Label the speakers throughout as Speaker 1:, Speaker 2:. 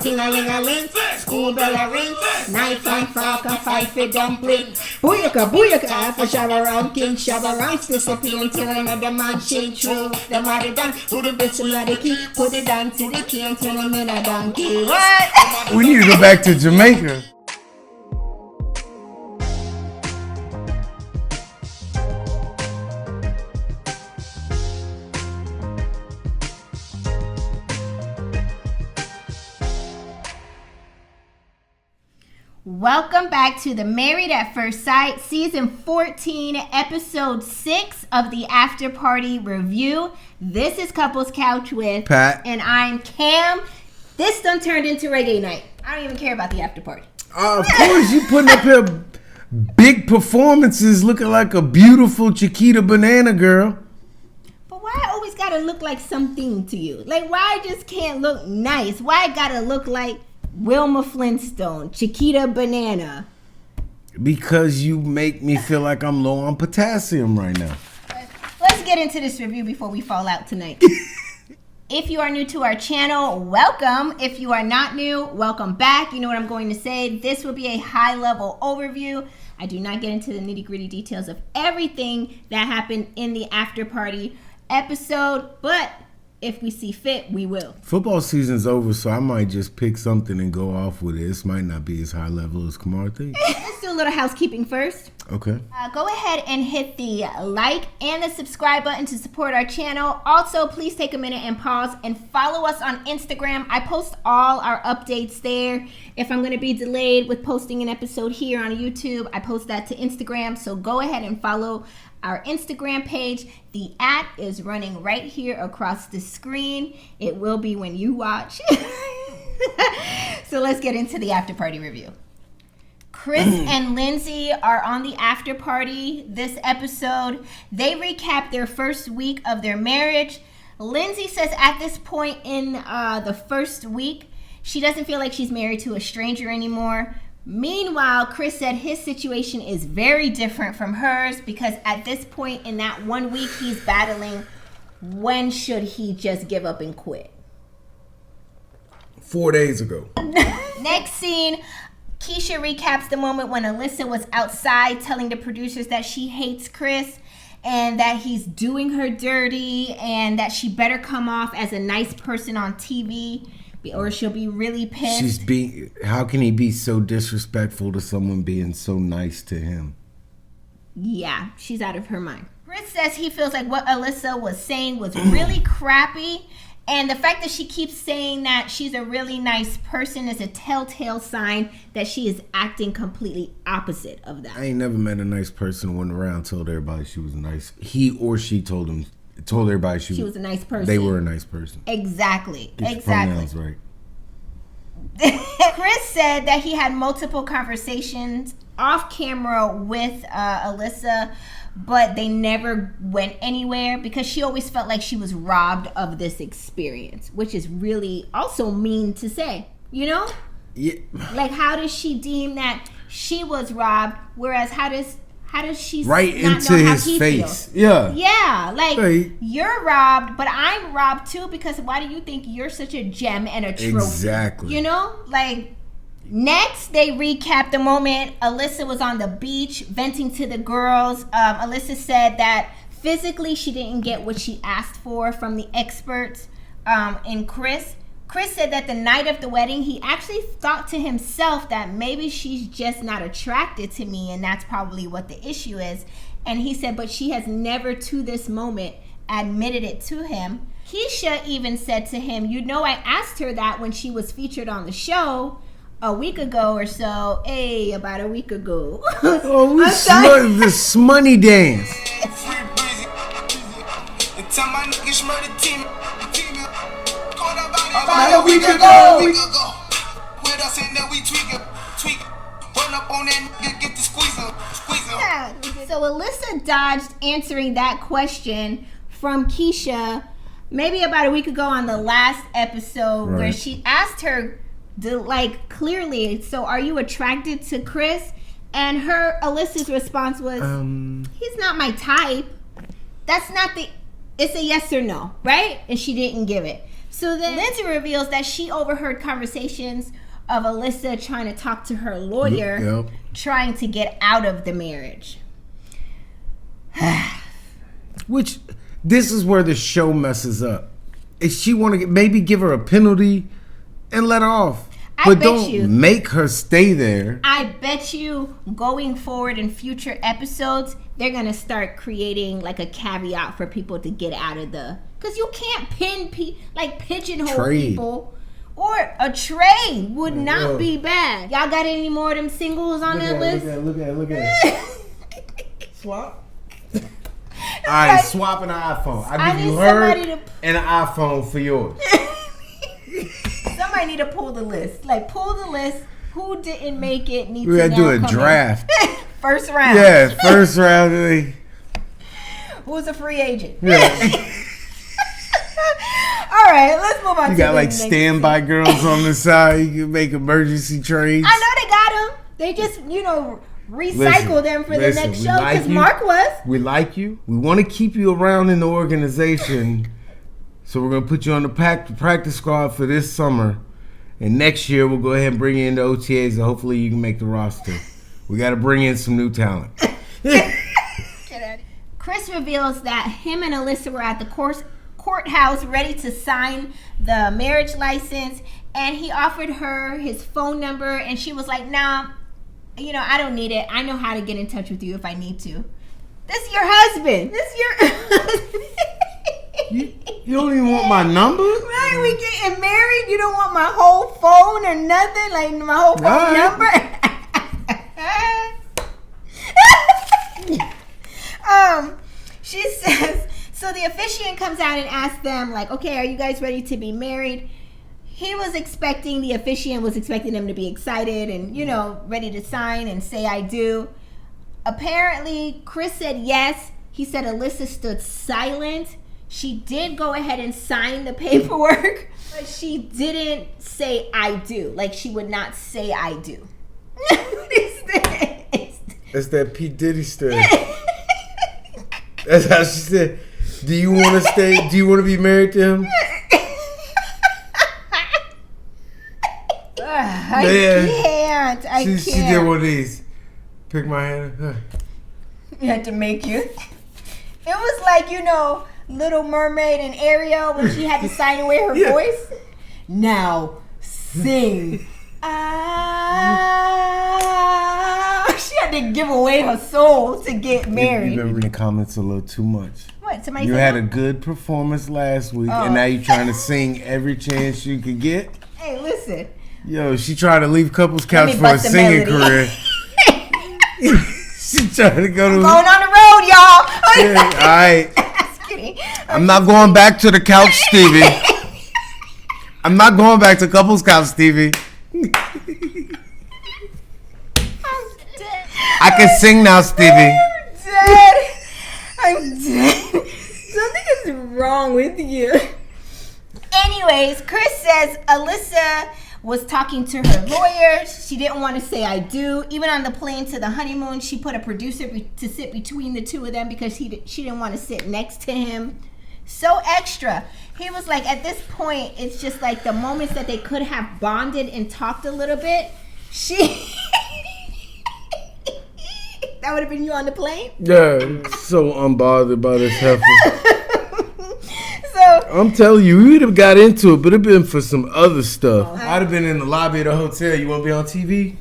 Speaker 1: ting-a-ling-a-ling, school bell a ring, knife and fork and fight for dumpling. Booyaka, booyaka, for shabba ranking, shabba ranks disappear until another man shake through. The married down to the bits of the key, put it down to the key and turn him in a donkey. What?
Speaker 2: We need to go back to Jamaica.
Speaker 3: Welcome back to the Married at First Sight, Season 14, Episode 6 of the After Party Review. This is Couples Couch with
Speaker 2: Pat.
Speaker 3: And I'm Cam. This done turned into reggae night. I don't even care about the after party.
Speaker 2: Of course, you putting up here big performances looking like a beautiful Chiquita banana girl.
Speaker 3: But why I always gotta look like something to you? Like, why I just can't look nice? Why I gotta look like Wilma Flintstone, Chiquita Banana?
Speaker 2: Because you make me feel like I'm low on potassium right now.
Speaker 3: Let's get into this review before we fall out tonight. If you are new to our channel, welcome. If you are not new, welcome back. You know what I'm going to say. This will be a high-level overview. I do not get into the nitty-gritty details of everything that happened in the after party episode, but if we see fit, we will.
Speaker 2: Football season's over, so I might just pick something and go off with it. This might not be as high level as Kamar thinks.
Speaker 3: Let's do a little housekeeping first.
Speaker 2: Okay.
Speaker 3: Go ahead and hit the like and the subscribe button to support our channel. Also, please take a minute and pause and follow us on Instagram. I post all our updates there. If I'm going to be delayed with posting an episode here on YouTube, I post that to Instagram. So go ahead and follow our Instagram page. The @ is running right here across the screen. It will be when you watch. So let's get into the after party review. Chris and Lindsay are on the after party this episode. They recap their first week of their marriage. Lindsay says at this point in the first week, she doesn't feel like she's married to a stranger anymore. Meanwhile, Chris said his situation is very different from hers because at this point in that 1 week, he's battling when should he just give up and quit.
Speaker 2: 4 days ago.
Speaker 3: Next scene, Keisha recaps the moment when Alyssa was outside telling the producers that she hates Chris and that he's doing her dirty and that she better come off as a nice person on TV or she'll be really pissed.
Speaker 2: How can he be so disrespectful to someone being so nice to him?
Speaker 3: Yeah, she's out of her mind. Chris says he feels like what Alyssa was saying was really crappy. And the fact that she keeps saying that she's a really nice person is a telltale sign that she is acting completely opposite of that.
Speaker 2: I ain't never met a nice person who went around told everybody she was nice. He or she told everybody she was
Speaker 3: a nice person.
Speaker 2: They were a nice person.
Speaker 3: Exactly.
Speaker 2: Get your pronouns right.
Speaker 3: Chris said that he had multiple conversations off camera with Alyssa, but they never went anywhere because she always felt like she was robbed of this experience, which is really also mean to say, you know?
Speaker 2: Yeah.
Speaker 3: Like, how does she deem that she was robbed, whereas how does she
Speaker 2: right
Speaker 3: not
Speaker 2: into
Speaker 3: know how
Speaker 2: his
Speaker 3: he
Speaker 2: face?
Speaker 3: Feels?
Speaker 2: Yeah.
Speaker 3: Yeah, like,
Speaker 2: right.
Speaker 3: You're robbed, but I'm robbed too because why do you think you're such a gem and a trophy?
Speaker 2: Exactly.
Speaker 3: You know? Like, next, they recap the moment Alyssa was on the beach venting to the girls. Alyssa said that physically she didn't get what she asked for from the experts in Chris. Chris said that the night of the wedding, he actually thought to himself that maybe she's just not attracted to me, and that's probably what the issue is. And he said, but she has never to this moment admitted it to him. Keisha even said to him, you know, I asked her that when she was featured on the show a week ago or so. About a week ago.
Speaker 2: Oh, we started the smoney dance.
Speaker 3: About a week ago. Yeah. So Alyssa dodged answering that question from Keisha maybe about a week ago on the last episode, right, where she asked her clearly, so are you attracted to Chris? And Alyssa's response was, he's not my type. That's not it's a yes or no, right? And she didn't give it. So then Lindsay reveals that she overheard conversations of Alyssa trying to talk to her lawyer, trying to get out of the marriage.
Speaker 2: Which, this is where the show messes up. If she want to maybe give her a penalty and let her off. But don't make her stay there.
Speaker 3: I bet you going forward in future episodes, they're going to start creating like a caveat for people to get out of the... Because you can't pigeonhole people. Or a trade would not be bad. Y'all got any more of them singles on that list?
Speaker 2: Look at Swap. Alright, swap an iPhone. I give you her and an iPhone for yours.
Speaker 3: Somebody need to pull the list. Like, pull the list. Who didn't make it needs to
Speaker 2: We gotta do a draft.
Speaker 3: First round.
Speaker 2: Yeah, first round.
Speaker 3: Who's a free agent?
Speaker 2: Yeah.
Speaker 3: All right, let's move on.
Speaker 2: You got like standby girls on the side. You can make emergency trades.
Speaker 3: I know they got them. They just, recycle them for the next show because Mark was.
Speaker 2: We like you. We want to keep you around in the organization. So we're going to put you on the practice squad for this summer. And next year, we'll go ahead and bring you into OTAs and hopefully you can make the roster. We got to bring in some new talent.
Speaker 3: Chris reveals that him and Alyssa were at the courthouse ready to sign the marriage license. And he offered her his phone number. And she was like, nah, I don't need it. I know how to get in touch with you if I need to. This is your husband. This is your husband.
Speaker 2: You don't even want my number?
Speaker 3: Right, we getting married. You don't want my whole phone or nothing? Like my whole phone number? She says, so the officiant comes out and asks them, like, okay, are you guys ready to be married? The officiant was expecting them to be excited and, ready to sign and say I do. Apparently, Chris said yes. He said Alyssa stood silent. She did go ahead and sign the paperwork, but she didn't say I do. Like, she would not say I do. What is this?
Speaker 2: That's that P. Diddy story. That's how she said, do you want to stay? Do you want to be married to him?
Speaker 3: I can't.
Speaker 2: She did one of these. Pick my hand.
Speaker 3: You had to make you. It was like, Little Mermaid and Ariel when she had to sign away her voice. Now sing. She had to give away her soul to get married.
Speaker 2: You've been reading comments a little too much.
Speaker 3: What? Somebody
Speaker 2: you had a good performance last week, and now you're trying to sing every chance you could get.
Speaker 3: Hey, listen.
Speaker 2: Yo, she tried to leave Couples Couch for a singing career. She tried to go to...
Speaker 3: Going on the road, y'all.
Speaker 2: Yeah, all right. I'm not going back to the couch, Stevie. I'm not going back to Couples Couch, Stevie. I can sing now, Stevie.
Speaker 3: I'm dead. Something is wrong with you. Anyways, Chris says Alyssa was talking to her lawyer. She didn't want to say I do. Even on the plane to the honeymoon, she put a producer to sit between the two of them because she didn't want to sit next to him. So extra. He was like, at this point, it's just like the moments that they could have bonded and talked a little bit. That would have been you on the plane?
Speaker 2: Yeah, so unbothered by this heifer.
Speaker 3: So
Speaker 2: I'm telling you, we would have got into it, but it'd been for some other stuff. I'd have been in the lobby of the hotel. You want to be on TV?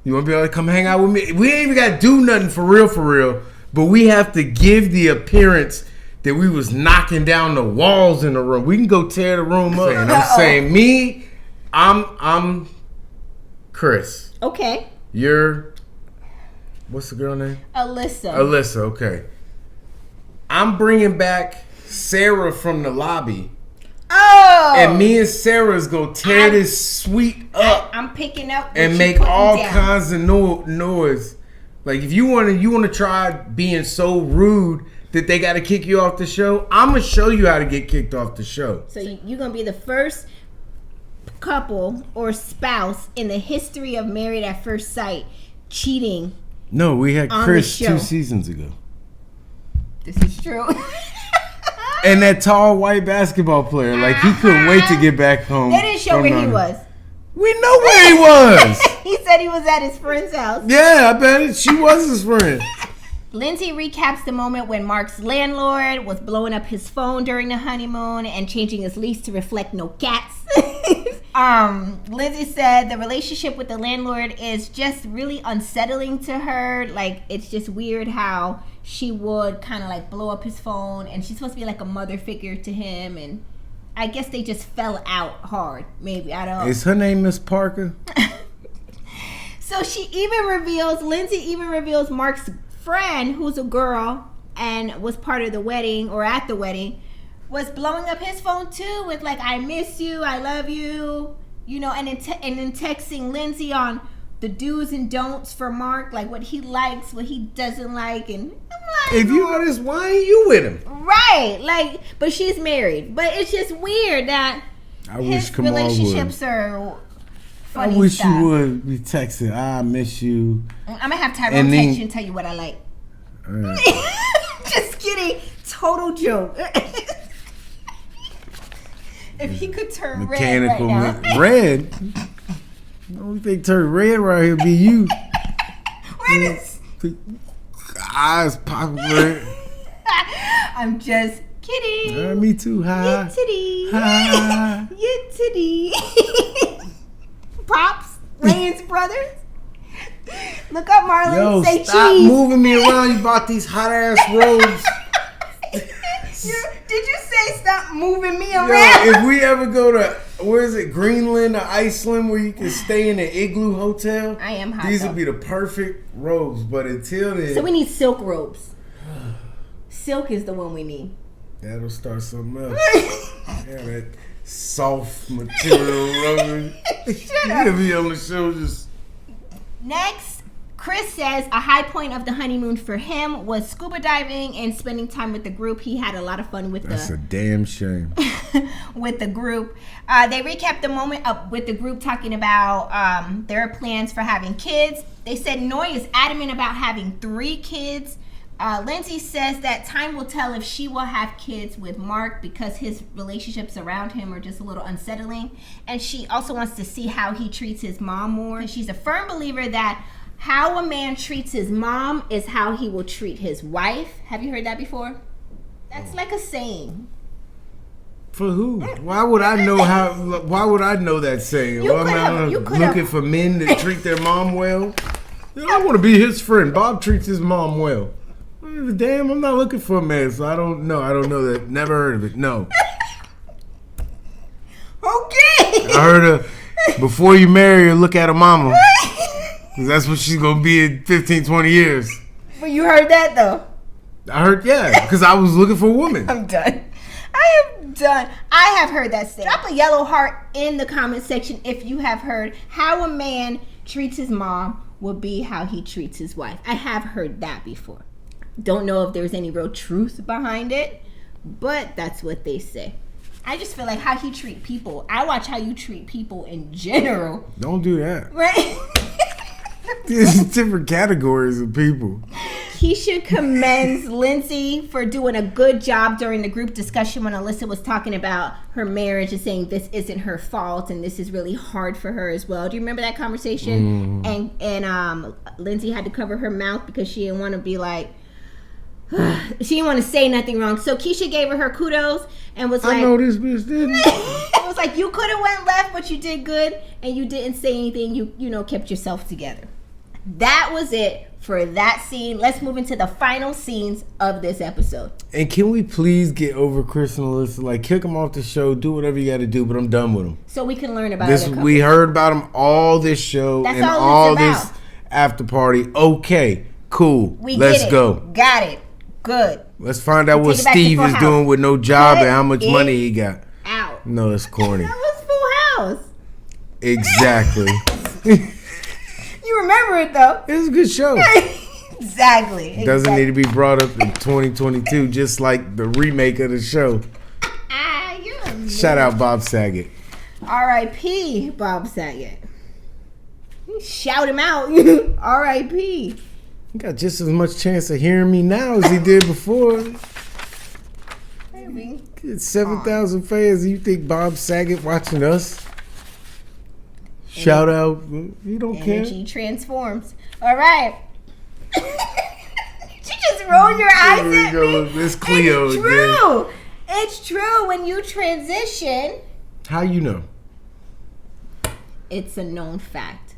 Speaker 2: You want to be able to come hang out with me? We ain't even got to do nothing for real. But we have to give the appearance that we was knocking down the walls in the room. We can go tear the room up. And I'm saying, I'm Chris.
Speaker 3: Okay.
Speaker 2: You're, what's the girl name?
Speaker 3: Alyssa,
Speaker 2: okay. I'm bringing back Sarah from the lobby.
Speaker 3: Oh!
Speaker 2: And me and Sarah's gonna tear this suite up.
Speaker 3: I'm picking up
Speaker 2: and make all kinds of noise. Like if you wanna try being so rude that they gotta kick you off the show, I'm gonna show you how to get kicked off the show.
Speaker 3: So you're gonna be the first couple or spouse in the history of Married at First Sight cheating.
Speaker 2: No, we had Chris 2 seasons ago.
Speaker 3: This is true.
Speaker 2: And that tall white basketball player, like he couldn't wait to get back home.
Speaker 3: They didn't show where he was.
Speaker 2: We know where he was.
Speaker 3: He said he was at his friend's house.
Speaker 2: Yeah, I bet she was his friend.
Speaker 3: Lindsay recaps the moment when Mark's landlord was blowing up his phone during the honeymoon and changing his lease to reflect no cats. Lindsay said the relationship with the landlord is just really unsettling to her. Like, it's just weird how she would kind of like blow up his phone, and she's supposed to be like a mother figure to him, and I guess they just fell out hard. Maybe, I don't know.
Speaker 2: Is her name Miss Parker?
Speaker 3: So Lindsay even reveals Mark's friend, who's a girl and was part of the wedding or at the wedding, was blowing up his phone too with like, I miss you, I love you, you know, and then texting Lindsay on the do's and don'ts for Mark, like what he likes, what he doesn't like. And I'm like,
Speaker 2: if you honest, why ain't you with him?
Speaker 3: Right, like, but she's married. But it's just weird that his relationships are funny.
Speaker 2: I wish
Speaker 3: stuff.
Speaker 2: you would be texting, I miss you.
Speaker 3: I'm gonna have Tyrone text you and tell you what I like. Right. Just kidding. Total joke. If he could turn
Speaker 2: mechanical
Speaker 3: red right now.
Speaker 2: Red? The only thing turn red right here be you. Eyes popping red.
Speaker 3: I'm just kidding.
Speaker 2: Me too. Hi.
Speaker 3: You titty.
Speaker 2: Hi.
Speaker 3: You titty. Pops, Ray's brothers. Look up, Marlon.
Speaker 2: Yo,
Speaker 3: say
Speaker 2: stop
Speaker 3: cheese.
Speaker 2: moving me around. You bought these hot ass robes.
Speaker 3: Did you say stop moving me around?
Speaker 2: Yo, if we ever go to, where is it, Greenland or Iceland, where you can stay in an igloo hotel,
Speaker 3: I am hot.
Speaker 2: These would be the perfect robes. But until then,
Speaker 3: so we need silk robes. Silk is the one we need.
Speaker 2: That'll start something else. Yeah, that soft material robe. You'll be on the show just.
Speaker 3: Next, Chris says a high point of the honeymoon for him was scuba diving and spending time with the group. He had a lot of fun with
Speaker 2: That's a damn shame.
Speaker 3: with the group. They recapped the moment up with the group talking about their plans for having kids. They said Noy is adamant about having 3 kids. Lindsay says that time will tell if she will have kids with Mark because his relationships around him are just a little unsettling. And she also wants to see how he treats his mom more. She's a firm believer that how a man treats his mom is how he will treat his wife. Have you heard that before? That's like a saying.
Speaker 2: For who? Why would I know how? Why would I know that saying?
Speaker 3: You could
Speaker 2: looking for men that treat their mom well. I want to be his friend. Bob treats his mom well. Damn, I'm not looking for a man, so I don't know. I don't know that. Never heard of it. No.
Speaker 3: Okay.
Speaker 2: I heard of before you marry her, look at her mama. Because that's what she's going to be in 15, 20 years.
Speaker 3: But you heard that, though?
Speaker 2: I heard, yeah, because I was looking for a woman.
Speaker 3: I'm done. I am done. I have heard that saying. Drop a yellow heart in the comment section if you have heard how a man treats his mom will be how he treats his wife. I have heard that before. Don't know if there's any real truth behind it, but that's what they say. I just feel like how he treat people. I watch how you treat people in general.
Speaker 2: Don't do that.
Speaker 3: Right?
Speaker 2: There's different categories of people.
Speaker 3: Keisha commends Lindsay for doing a good job during the group discussion when Alyssa was talking about her marriage and saying this isn't her fault and this is really hard for her as well. Do you remember that conversation? And Lindsay had to cover her mouth because she didn't want to be like, she didn't want to say nothing wrong. So Keisha gave her kudos and was like,
Speaker 2: I know this bitch didn't.
Speaker 3: It was like, you could have went left, but you did good and you didn't say anything. You know, kept yourself together. That was it for that scene. Let's move into the final scenes of this episode.
Speaker 2: And can we please get over Chris and Alyssa? Like, kick them off the show, do whatever you got to do, but I'm done with them.
Speaker 3: So we can learn about
Speaker 2: this. We heard about them all this show.
Speaker 3: That's
Speaker 2: and
Speaker 3: all it's
Speaker 2: this
Speaker 3: about.
Speaker 2: After party. Okay, cool. Let's
Speaker 3: get it.
Speaker 2: go.
Speaker 3: Got it. Good.
Speaker 2: Let's find out what Steve is doing with no job and how much money he got.
Speaker 3: Out.
Speaker 2: No, that's corny.
Speaker 3: That was Full House.
Speaker 2: Exactly.
Speaker 3: You remember it though.
Speaker 2: It was a good show.
Speaker 3: Exactly.
Speaker 2: Doesn't need to be brought up in 2022, just like the remake of the show. Shout out Bob Saget.
Speaker 3: R.I.P. Bob Saget. Shout him out. R.I.P.
Speaker 2: He got just as much chance of hearing me now as he did before.
Speaker 3: moving.
Speaker 2: It's 7,000 fans. You think Bob Saget watching us? Shout out. You don't care.
Speaker 3: Energy transforms. All right. She just rolled your eyes at me.
Speaker 2: It's Cleo.
Speaker 3: It's true. Yeah. It's true. When you transition.
Speaker 2: How you know?
Speaker 3: It's a known fact.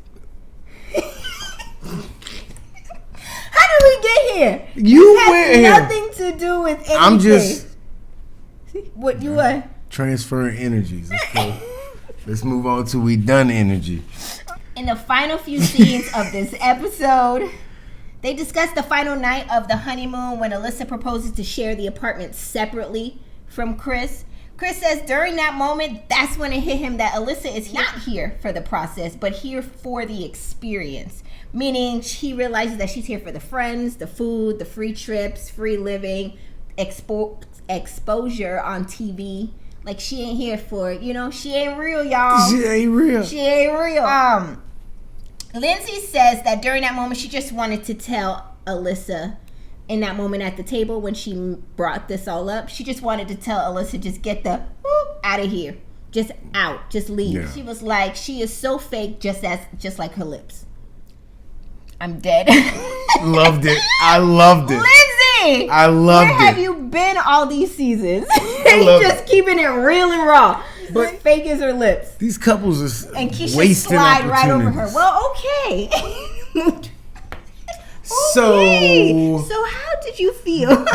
Speaker 3: How did we get here?
Speaker 2: You
Speaker 3: this
Speaker 2: went here.
Speaker 3: Nothing to do with anything.
Speaker 2: I'm just.
Speaker 3: What you are?
Speaker 2: Transferring energies. Let's move on to we done energy.
Speaker 3: In the final few scenes of this episode, they discuss the final night of the honeymoon when Alyssa proposes to share the apartment separately from Chris. Chris says during that moment, that's when it hit him that Alyssa is not here for the process, but here for the experience. Meaning he realizes that she's here for the friends, the food, the free trips, free living, exposure on TV. Like she ain't here for, she ain't real, y'all.
Speaker 2: She ain't real.
Speaker 3: She ain't real. Lindsay says that during that moment, she just wanted to tell Alyssa in that moment at the table when she brought this all up. She just wanted to tell Alyssa, just get the out of here. Just out. Just leave. Yeah. She was like, she is so fake, just like her lips. I'm dead.
Speaker 2: Loved it. I loved it.
Speaker 3: Lindsay!
Speaker 2: I loved it.
Speaker 3: Where have you been all these seasons? You just keeping it real and raw. But fake as her lips.
Speaker 2: These couples are
Speaker 3: and Keisha
Speaker 2: wasting
Speaker 3: slide right over her. Well, okay. So how did you feel?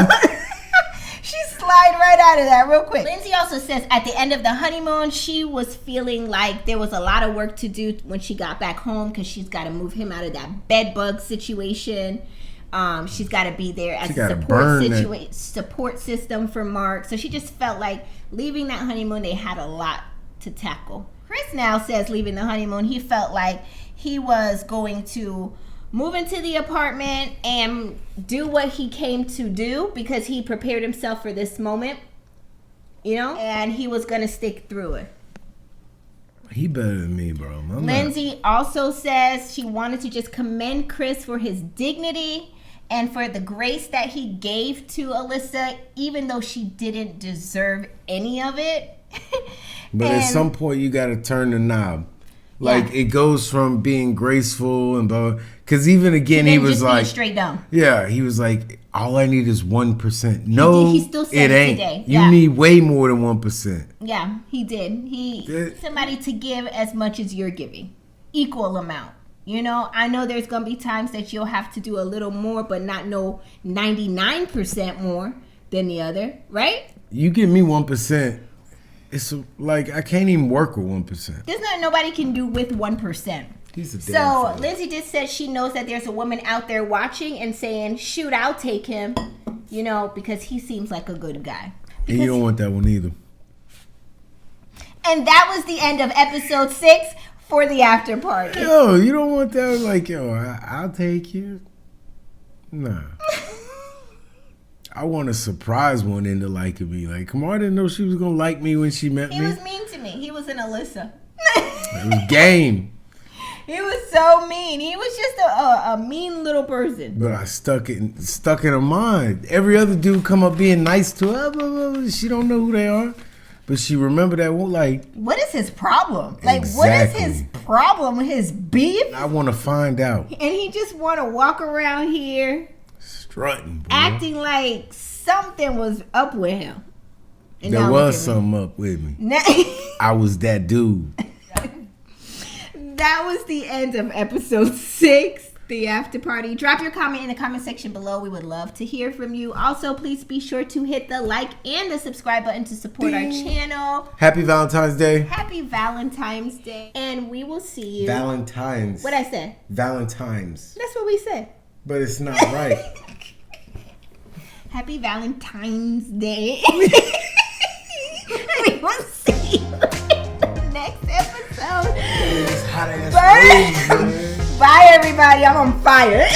Speaker 3: She slide right out of that real quick. Lindsay also says at the end of the honeymoon, she was feeling like there was a lot of work to do when she got back home because she's got to move him out of that bed bug situation. She's got to be there as a support system for Mark. So she just felt like leaving that honeymoon, they had a lot to tackle. Chris now says leaving the honeymoon, he felt like he was going to move into the apartment and do what he came to do because he prepared himself for this moment, and he was going to stick through it.
Speaker 2: He better than me, bro.
Speaker 3: Lindsay also says she wanted to just commend Chris for his dignity and for the grace that he gave to Alyssa, even though she didn't deserve any of it.
Speaker 2: But at some point, you got to turn the knob. Like, it goes from being graceful and blah. Because even again, he was like,
Speaker 3: straight down.
Speaker 2: Yeah, he was like, all I need is 1%. No,
Speaker 3: he still said it ain't. Today.
Speaker 2: You need way more than 1%.
Speaker 3: Yeah, he did. Somebody to give as much as you're giving. Equal amount. I know there's going to be times that you'll have to do a little more, but not 99% more than the other, right?
Speaker 2: You give me 1%. It's like I can't even work with 1%.
Speaker 3: There's nobody can do with 1%.
Speaker 2: He's a damn
Speaker 3: so
Speaker 2: fan.
Speaker 3: Lindsay just said she knows that there's a woman out there watching and saying, shoot, I'll take him, because he seems like a good guy.
Speaker 2: And you don't want that one either.
Speaker 3: And that was the end of episode 6 for the after party.
Speaker 2: Yo, you don't want that like, I'll take you. Nah. I want a surprise one into liking me. Like, come on, I didn't know she was going to like me when she met me.
Speaker 3: He was mean to me. He was an Alyssa.
Speaker 2: It was game.
Speaker 3: He was so mean. He was just a mean little person.
Speaker 2: But I stuck in her mind. Every other dude come up being nice to her. Blah, blah, blah. She don't know who they are. But she remember that one, like...
Speaker 3: What is his problem? Like, exactly. What is his problem? His beef?
Speaker 2: I want to find out.
Speaker 3: And he just want to walk around here...
Speaker 2: Strutting, bro.
Speaker 3: Acting like something was up with him. And
Speaker 2: there was something up with me. I was that dude.
Speaker 3: That was the end of episode 6, the after party. Drop your comment in the comment section below. We would love to hear from you. Also, please be sure to hit the like and the subscribe button to support our channel.
Speaker 2: Happy Valentine's Day.
Speaker 3: Happy Valentine's Day. And we will see you.
Speaker 2: Valentine's.
Speaker 3: What'd I say?
Speaker 2: Valentine's.
Speaker 3: That's what we said.
Speaker 2: But it's not right.
Speaker 3: Happy Valentine's Day. We will see you next episode.
Speaker 2: Bye,
Speaker 3: everybody. I'm on fire.